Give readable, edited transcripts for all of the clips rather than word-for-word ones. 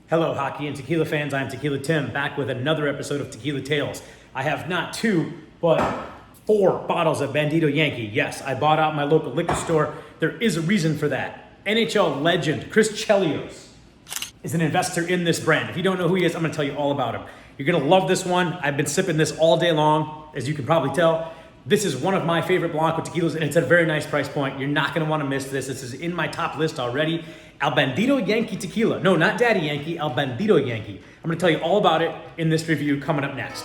Hello, hockey and tequila fans. I'm Tequila Tim, back with another episode of Tequila Tales. I have not two, but 4 bottles of Bandido Yankee. Yes, I bought out my local liquor store. There is a reason for that. NHL Legend Chris Chelios is an investor in this brand. If you don't know who he is, I'm going to tell you all about him. You're going to love this one. I've been sipping this all day long, as you can probably tell. This is one of my favorite Blanco tequilas, and it's at a very nice price point. You're not going to want to miss this. This is in my top list already. El Bandido Yankee Tequila. No, not Daddy Yankee, El Bandido Yankee. I'm going to tell you all about it in this review coming up next.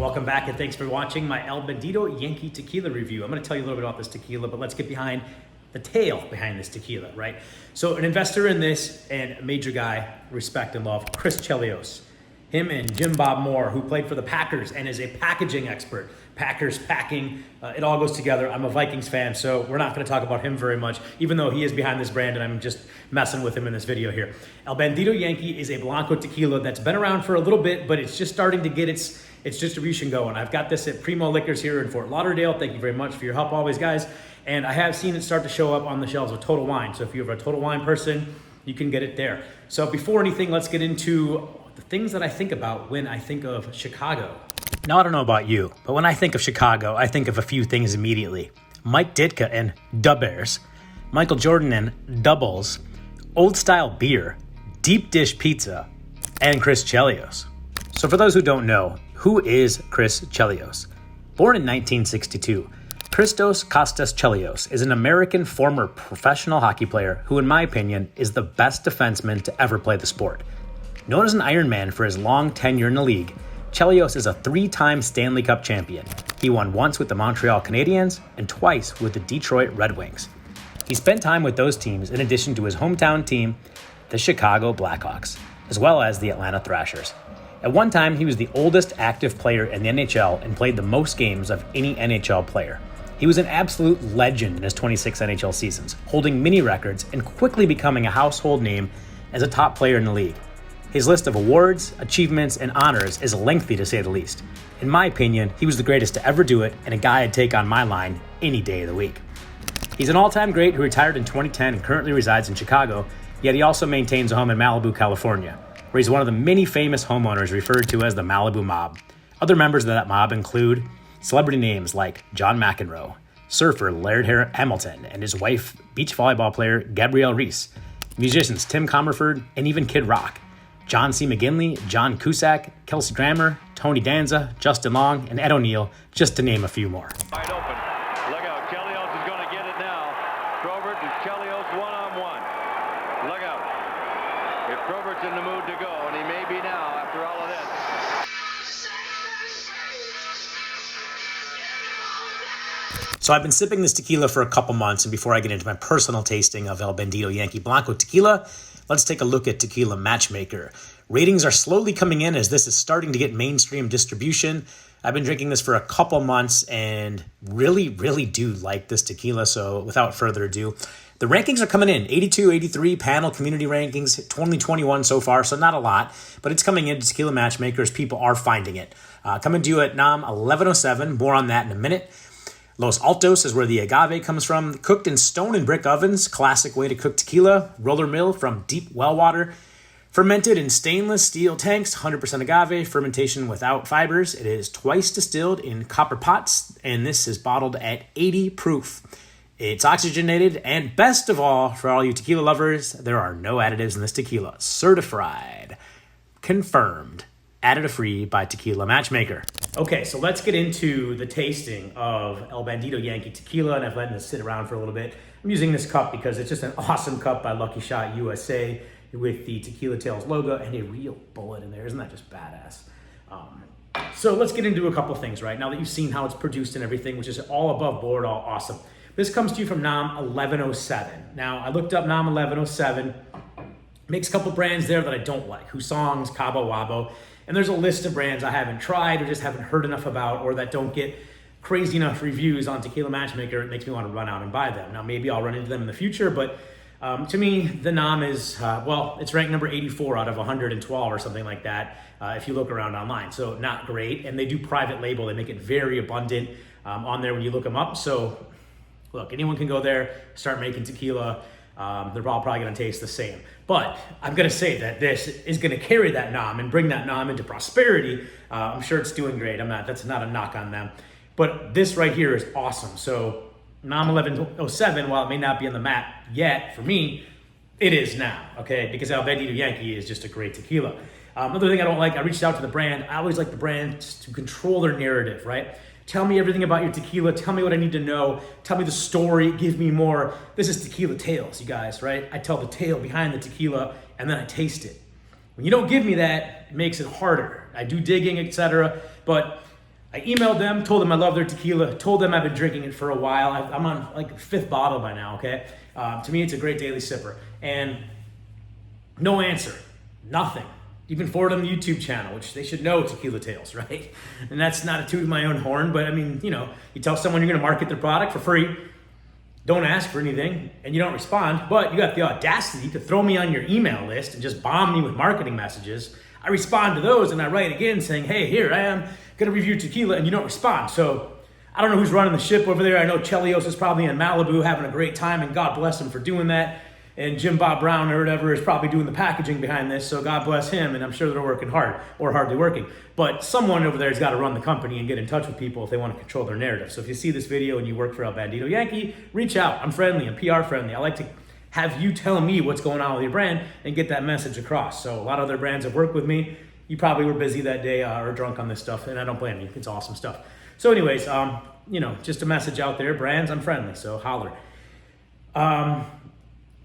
Welcome back and thanks for watching my El Bandido Yankee Tequila review. I'm going to tell you a little bit about this tequila, but let's get behind the tale behind this tequila, right? So an investor in this and a major guy, respect and love, Chris Chelios. Him and Jim Bob Moore, who played for the Packers and is a packaging expert. Packers, packing, it all goes together. I'm a Vikings fan, so we're not going to talk about him very much, even though he is behind this brand and I'm just messing with him in this video here. El Bandido Yankee is a Blanco tequila that's been around for a little bit, but it's just starting to get its distribution going. I've got this at Primo Liquors here in Fort Lauderdale. Thank you very much for your help always, guys. And I have seen it start to show up on the shelves of Total Wine. So if you're a Total Wine person, you can get it there. So before anything, let's get into the things that I think about when I think of Chicago. Now, I don't know about you, but when I think of Chicago, I think of a few things immediately. Mike Ditka and Dubbers, Michael Jordan and Doubles, old style beer, deep dish pizza, and Chris Chelios. So for those who don't know, who is Chris Chelios? Born in 1962, Christos Kostas Chelios is an American former professional hockey player who, in my opinion, is the best defenseman to ever play the sport. Known as an Iron Man for his long tenure in the league, Chelios is a 3-time Stanley Cup champion. He won once with the Montreal Canadiens and twice with the Detroit Red Wings. He spent time with those teams in addition to his hometown team, the Chicago Blackhawks, as well as the Atlanta Thrashers. At one time, he was the oldest active player in the NHL and played the most games of any NHL player. He was an absolute legend in his 26 NHL seasons, holding many records and quickly becoming a household name as a top player in the league. His list of awards, achievements, and honors is lengthy to say the least. In my opinion, he was the greatest to ever do it and a guy I'd take on my line any day of the week. He's an all-time great who retired in 2010 and currently resides in Chicago, yet he also maintains a home in Malibu, California, where he's one of the many famous homeowners referred to as the Malibu Mob. Other members of that mob include celebrity names like John McEnroe, surfer Laird Hamilton, and his wife, beach volleyball player Gabrielle Reese, musicians Tim Comerford, and even Kid Rock, John C. McGinley, John Cusack, Kelsey Grammer, Tony Danza, Justin Long, and Ed O'Neill, just to name a few more. Wide open. Look out. Chelios is going to get it now. Probert and Chelios one-on-one. Look out. If Probert's in the mood to go, and he may be now after all of this. So I've been sipping this tequila for a couple months, and before I get into my personal tasting of El Bandido Yankee Blanco tequila, let's take a look at Tequila Matchmaker. Ratings are slowly coming in as this is starting to get mainstream distribution. I've been drinking this for a couple months and really do like this tequila, so without further ado, the rankings are coming in, 82, 83 panel community rankings, 2021 so far, so not a lot, but it's coming into Tequila Matchmakers. People are finding it. Coming to you at NOM 1107, more on that in a minute. Los Altos is where the agave comes from. Cooked in stone and brick ovens, classic way to cook tequila. Roller mill from deep well water. Fermented in stainless steel tanks, 100% agave, fermentation without fibers. It is twice distilled in copper pots, and this is bottled at 80 proof. It's oxygenated, and best of all, for all you tequila lovers, there are no additives in this tequila. Certified, confirmed, additive-free by Tequila Matchmaker. Okay, so let's get into the tasting of El Bandido Yankee Tequila, and I've let this sit around for a little bit. I'm using this cup because it's just an awesome cup by Lucky Shot USA with the Tequila Tales logo and a real bullet in there. Isn't that just badass? So let's get into a couple things, right? Now that you've seen how it's produced and everything, which is all above board, all awesome. This comes to you from NOM 1107. Now, I looked up NOM 1107. Makes a couple brands there that I don't like. Husong's, Cabo Wabo. And there's a list of brands I haven't tried or just haven't heard enough about or that don't get crazy enough reviews on Tequila Matchmaker. It makes me want to run out and buy them. Now, maybe I'll run into them in the future, but To me, the nom is, well, it's ranked number 84 out of 112 or something like that, if you look around online. So not great. And they do private label. They make it very abundant on there when you look them up. So look, anyone can go there, start making tequila. They're all probably going to taste the same. But I'm going to say that this is going to carry that nom and bring that nom into prosperity. I'm sure it's doing great. That's not a knock on them. But this right here is awesome. So nom 1107, while it may not be on the map yet for me, it is now, okay? Because Bandido Yankee is just a great tequila. Another thing I don't like, I reached out to the brand. I always like the brands to control their narrative, right? Tell me everything about your tequila. Tell me what I need to know. Tell me the story. Give me more. This is tequila tales, you guys, right? I tell the tale behind the tequila, and then I taste it. When you don't give me that, it makes it harder. I do digging, etc. But I emailed them, told them I love their tequila, told them I've been drinking it for a while. I'm on like the 5th bottle by now, okay? To me, it's a great daily sipper. And no answer, nothing. Even forward on the YouTube channel, which they should know Tequila Tales, right? And that's not a toot of my own horn, but I mean, you know, you tell someone you're gonna market their product for free, don't ask for anything, and you don't respond, but you got the audacity to throw me on your email list and just bomb me with marketing messages. I respond to those and I write again saying, hey, here I am, gonna review tequila, and you don't respond. So I don't know who's running the ship over there. I know Chelios is probably in Malibu having a great time, and God bless him for doing that. And Jim Bob Brown or whatever is probably doing the packaging behind this, so God bless him, and I'm sure they're working hard, or hardly working. But someone over there has got to run the company and get in touch with people if they want to control their narrative. So if you see this video and you work for El Bandido Yankee, reach out. I'm friendly, I'm PR friendly. I like to have you tell me what's going on with your brand and get that message across. So a lot of other brands have worked with me. You probably were busy that day or drunk on this stuff, and I don't blame you. It's awesome stuff. So anyways, you know, just a message out there. Brands, I'm friendly, so holler.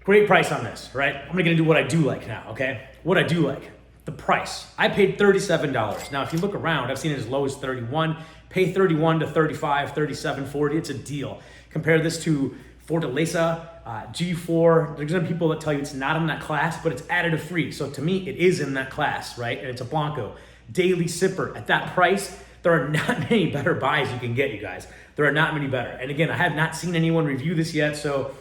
Great price on this, right? I'm gonna do what I do like now, okay? What I do like, the price. I paid $37. Now, if you look around, I've seen it as low as 31. Pay 31 to 35, 37, 40, it's a deal. Compare this to Fortaleza, G4. There's gonna be people that tell you it's not in that class, but it's additive free. So to me, it is in that class, right? And it's a Blanco. Daily sipper. At that price, there are not many better buys you can get, you guys. There are not many better. And again, I have not seen anyone review this yet, so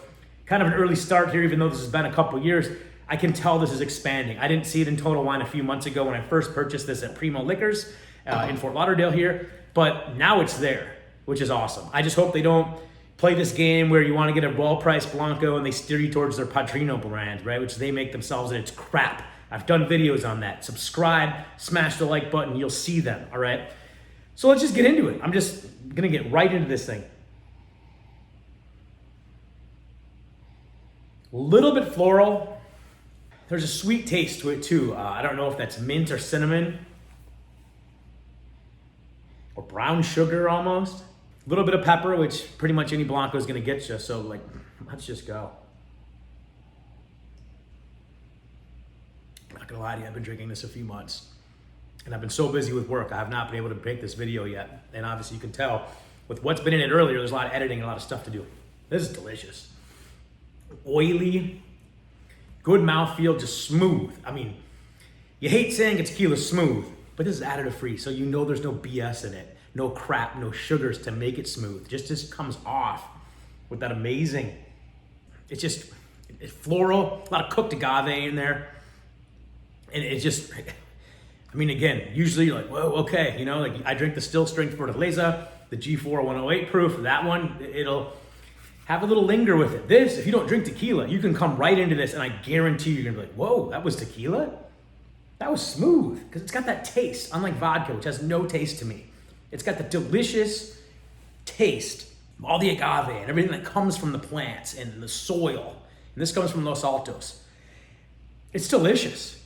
kind of an early start here, even though this has been a couple years. I can tell this is expanding. I didn't see it in Total Wine a few months ago when I first purchased this at Primo Liquors in Fort Lauderdale here, but now it's there, which is awesome. I just hope they don't play this game where you want to get a well-priced Blanco and they steer you towards their Padrino brand, right, which they make themselves, and it's crap. I've done videos on that. Subscribe, smash the like button, you'll see them, all right? So let's just get into it. I'm just gonna get right into this thing. A little bit floral. There's a sweet taste to it too. I don't know if that's mint or cinnamon or brown sugar almost. A little bit of pepper, which pretty much any Blanco is gonna get you. So like, let's just go. I'm not gonna lie to you, I've been drinking this a few months and I've been so busy with work, I have not been able to make this video yet. And obviously you can tell with what's been in it earlier, there's a lot of editing and a lot of stuff to do. This is delicious. Oily, good mouthfeel, just smooth. I mean, you hate saying a tequila's smooth, but this is additive free, so you know there's no BS in it, no crap, no sugars to make it smooth. Just comes off with that amazing, it's floral, a lot of cooked agave in there, and it just, I mean, again, usually you're like, whoa, okay, you know, like I drink the still strength Fortaleza, the G4 108 proof, that one, it'll have a little linger with it. This, if you don't drink tequila, you can come right into this and I guarantee you're gonna be like, whoa, that was tequila? That was smooth, because it's got that taste, unlike vodka, which has no taste to me. It's got the delicious taste, all the agave and everything that comes from the plants and the soil. And this comes from Los Altos. It's delicious.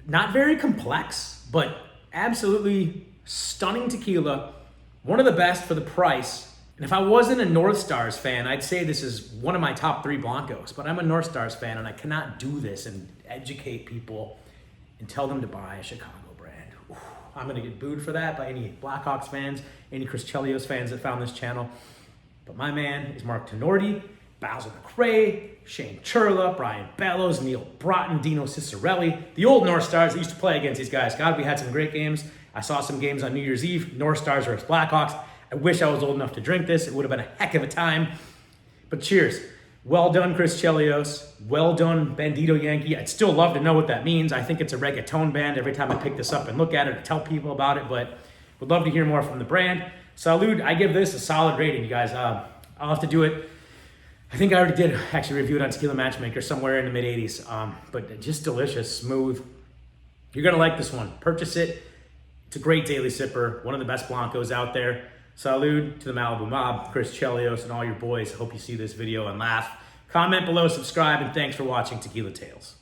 Not very complex, but absolutely stunning tequila. One of the best for the price. And if I wasn't a North Stars fan, I'd say this is one of my top 3 Blancos, but I'm a North Stars fan and I cannot do this and educate people and tell them to buy a Chicago brand. Ooh, I'm gonna get booed for that by any Blackhawks fans, any Chris Chelios fans that found this channel. But my man is Mark Tenorti, Basil McRae, Shane Churla, Brian Bellows, Neil Broughton, Dino Cicerelli, the old North Stars that used to play against these guys. God, we had some great games. I saw some games on New Year's Eve, North Stars versus Blackhawks. I wish I was old enough to drink this. It would have been a heck of a time. But cheers. Well done, Chris Chelios. Well done, Bandido Yankee. I'd still love to know what that means. I think it's a reggaeton band every time I pick this up and look at it or tell people about it, but would love to hear more from the brand. Salud, I give this a solid rating, you guys. I'll have to do it. I think I already did actually review it on Tequila Matchmaker somewhere in the mid 80s, but just delicious, smooth. You're gonna like this one. Purchase it. It's a great daily sipper, one of the best Blancos out there. Salud to the Malibu Mob, Chris Chelios, and all your boys. Hope you see this video and laugh. Comment below, subscribe, and thanks for watching Tequila Tales.